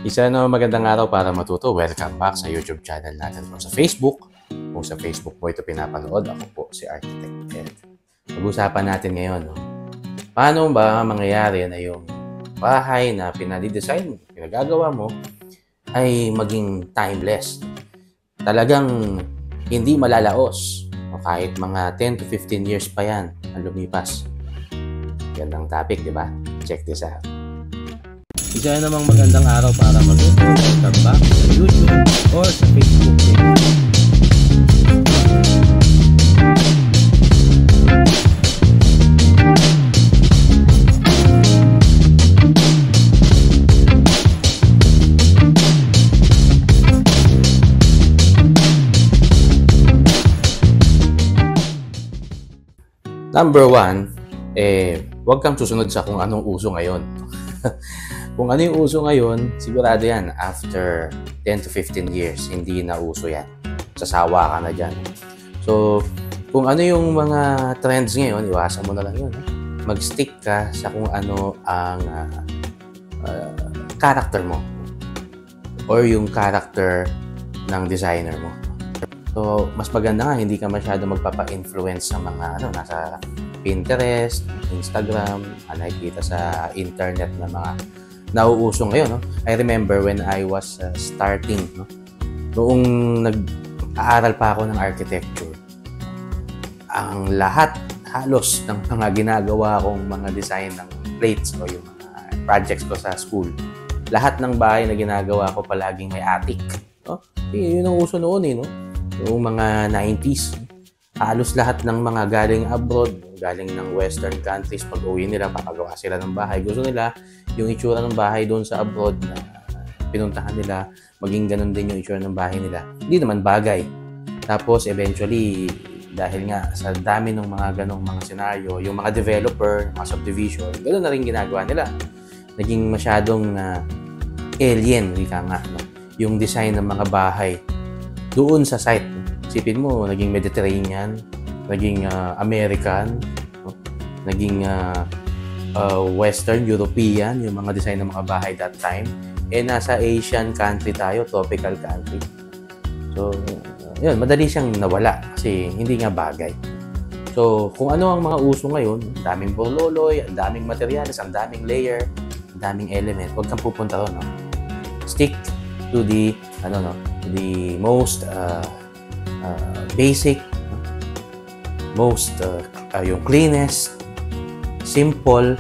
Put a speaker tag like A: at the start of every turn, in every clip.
A: Isa na magandang araw para matuto. Welcome back sa YouTube channel natin o sa Facebook. Kung sa Facebook mo ito pinapanood, ako po si Architect Ed. Pag-usapan natin ngayon, paano ba mangyayari na yung bahay na pinadidesign, pinagagawa mo, ay maging timeless. Talagang hindi malalaos. O kahit mga 10 to 15 years pa yan ang lumipas. Gandang topic, di ba? Check this out. Isa namang magandang araw para matuto. Welcome back sa YouTube or sa Facebook page. Number one, huwag kang susunod sa kung anong uso ngayon. Kung ano yung uso ngayon, sigurado yan, after 10 to 15 years, hindi na uso yan. Sasawa ka na dyan. So, kung ano yung mga trends ngayon, iwasan mo na lang yun. Mag-stick ka sa kung ano ang character mo or yung character ng designer mo. So, mas maganda nga, hindi ka masyado magpapa-influence sa mga nasa Pinterest, Instagram, nakikita sa internet na mga nauuso ngayon. I remember when I was starting, noong nag-aaral pa ako ng architecture, ang lahat, halos ng mga ginagawa kong mga design ng plates o yung mga projects ko sa school, lahat ng bahay na ginagawa ko palaging may attic. Yun ang uso noon, Noong mga 90s, halos lahat ng mga galing abroad, galing ng western countries, pag uwi nila, papagawa sila ng bahay. Gusto nila yung itsura ng bahay doon sa abroad na pinuntahan nila, maging ganun din yung itsura ng bahay nila. Hindi naman bagay. Tapos eventually, dahil nga sa dami ng mga ganong mga senaryo, yung mga developer, mga subdivision, ganun na rin ginagawa nila. Naging masyadong alien, wika nga, yung design ng mga bahay doon sa site. Isipin mo, naging Mediterranean, naging American, naging Western, European, yung mga design ng mga bahay that time. Nasa Asian country tayo, tropical country. So, yun, madali siyang nawala kasi hindi nga bagay. So, kung ano ang mga uso ngayon, ang daming borloloy, ang daming materials, ang daming layer, ang daming element, huwag kang pupunta ron. Stick to the, the most basic, most yung cleanest, simple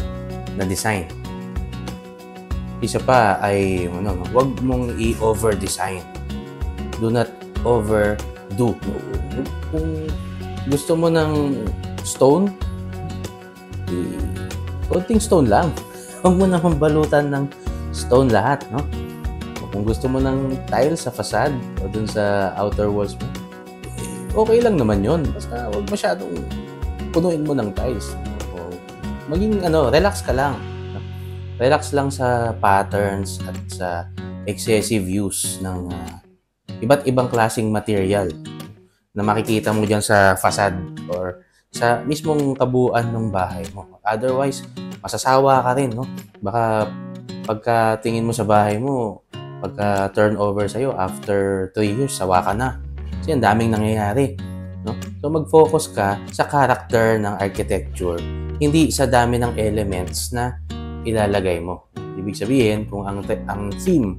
A: na design. Isa pa ay wag mong i-over-design. Do not overdo. Kung gusto mo ng stone, konting stone lang. Huwag mo naman balutan ng stone lahat, Kung gusto mo ng tile sa facade o dun sa outer walls mo, okay lang naman yun. Basta huwag masyadong punuin mo ng tiles. Maging relax ka lang. Relax lang sa patterns at sa excessive use ng iba't ibang klaseng material na makikita mo dyan sa facade or sa mismong kabuuan ng bahay mo. Otherwise, masasawa ka rin, Baka pagka tingin mo sa bahay mo, pagka turnover sa'yo, after 3 years, sawa ka na. Kasi ang daming nangyayari. So, mag-focus ka sa character ng architecture, hindi sa dami ng elements na ilalagay mo. Ibig sabihin, kung ang theme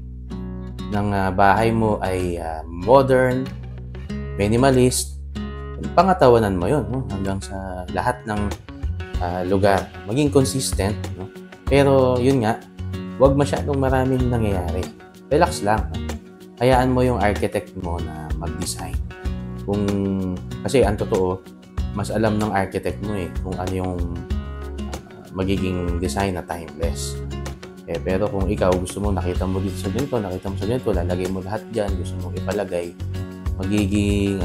A: ng bahay mo ay modern, minimalist, pangatawanan mo yun hanggang sa lahat ng lugar. Maging consistent. Pero yun nga, huwag masyadong maraming nangyayari. Relax lang. Hayaan mo yung architect mo na mag-design. Kasi ang totoo, mas alam ng architect mo kung ano yung magiging design na timeless. Pero kung ikaw gusto mo, nakita mo dito sa ganito, lalagay mo lahat dyan, gusto mo ipalagay, magiging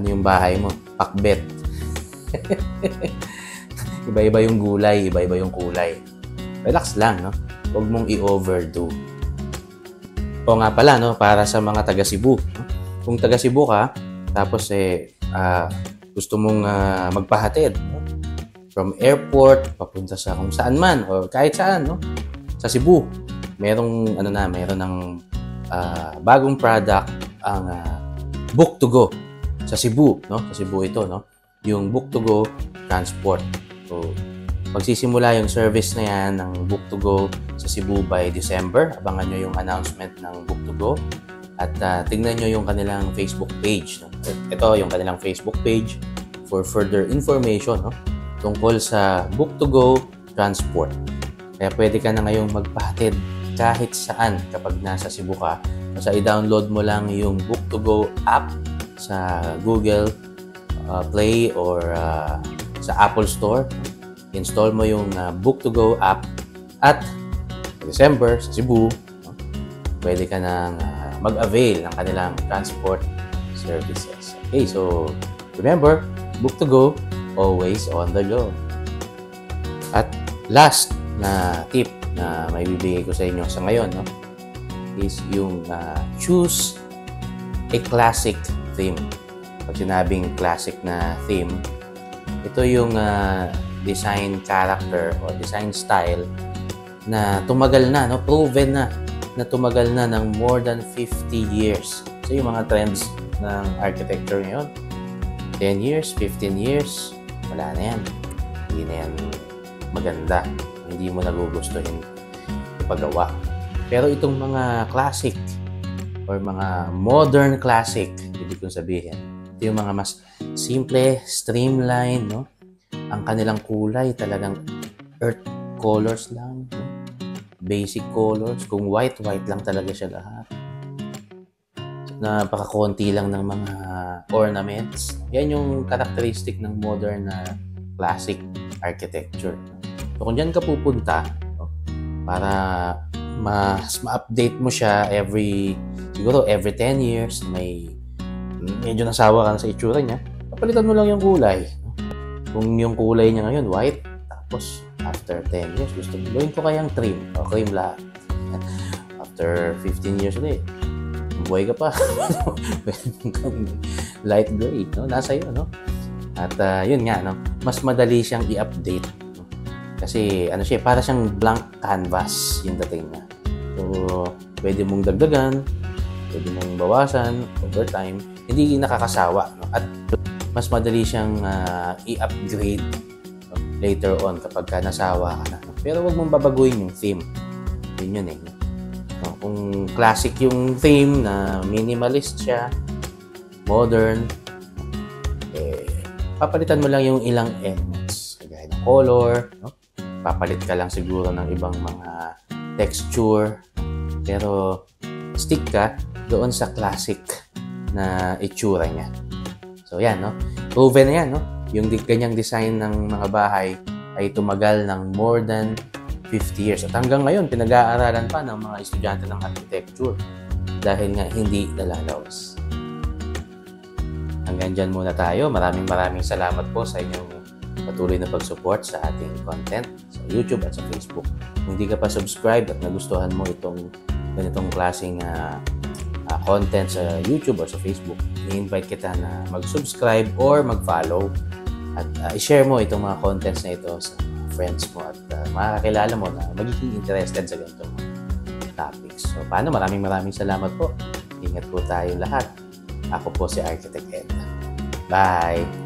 A: yung bahay mo, pakbet. Iba-iba yung gulay, iba-iba yung kulay. Relax lang, Huwag mong i-overdo. O nga pala, para sa mga taga Cebu. Kung taga Cebu ka, tapos gusto mong magpahatid from airport papunta sa kung saan man o kahit saan, sa Cebu. meron ng bagong product ang Book2Go sa Cebu, no? Sa Cebu ito, no? Yung Book2Go Transport. So, magsisimula yung service na yan ng Book2Go sa Cebu by December. Abangan nyo yung announcement ng Book2Go at tingnan nyo yung kanilang Facebook page, no? Ito yung kanilang Facebook page for further information, no? Tungkol sa Book2Go Transport. Kaya pwede ka na ngayong magpahatid kahit saan kapag nasa Cebu ka. Basta i-download mo lang yung Book2Go app sa Google Play or sa Apple Store. Install mo yung Book2Go app at December sa Cebu, no? Pwede ka nang mag-avail ng kanilang transport services. Okay, so remember, Book2Go, always on the go. At last na tip na may bibigay ko sa inyo sa ngayon, no, is yung choose a classic theme. Pag sinabing classic na theme, ito yung design character o design style na tumagal na, no, proven na tumagal na ng more than 50 years. So yung mga trends ng architecture ngayon, 10 years, 15 years, wala na yan. Hindi na yan maganda. Hindi mo nagugustuhin ipagawa. Pero itong mga classic or mga modern classic, ibig kong sabihin, ito yung mga mas simple, streamline, no? Ang kanilang kulay talagang earth colors lang, no? Basic colors. Kung white lang talaga siya lahat. Napakakonti lang ng mga ornaments. Yan yung characteristic ng modern na classic architecture. So, kung dyan ka pupunta, no, para mas ma-update mo siya siguro every 10 years, medyo nasawa ka na sa itsura niya, papalitan mo lang yung kulay. No? Kung yung kulay niya ngayon, white, tapos after 10 years, gusto mo, gawin ko kayang cream, o cream lahat. After 15 years ulit, buhay ka pa. Light gray, no? Nasa iyo, no? At yun nga, no? Mas madali siyang i-update. Kasi para siyang blank canvas yung dating niya. So, pwede mong dagdagan, pwede mong bawasan over time. Hindi nakakasawa, no? At mas madali siyang i-upgrade, no, later on kapag nasawa ka na. Pero wag mong babaguhin yung theme. Yun eh. No? Kung classic yung theme na minimalist siya, modern, papalitan mo lang yung ilang elements. Kagaya ng color, no? Papalit ka lang siguro ng ibang mga texture, pero stick ka doon sa classic na itsura niya. So yan, no? Proven na yan, no? Yung ganyang design ng mga bahay ay tumagal ng more than 50 years. At hanggang ngayon, pinag-aaralan pa ng mga estudyante ng architecture dahil nga hindi nalalawas. Hanggang dyan muna tayo. Maraming salamat po sa inyong patuloy na pag-support sa ating content sa YouTube at sa Facebook. Kung hindi ka pa subscribe at nagustuhan mo itong ganitong klaseng content sa YouTube or sa Facebook, i-invite kita na mag-subscribe or mag-follow at i-share mo itong mga contents na ito sa friends mo at makakakilala mo na magiging interested sa ganitong topics. So, paano? Maraming salamat po. Ingat po tayo lahat. Ako po si Architect Ed. Bye!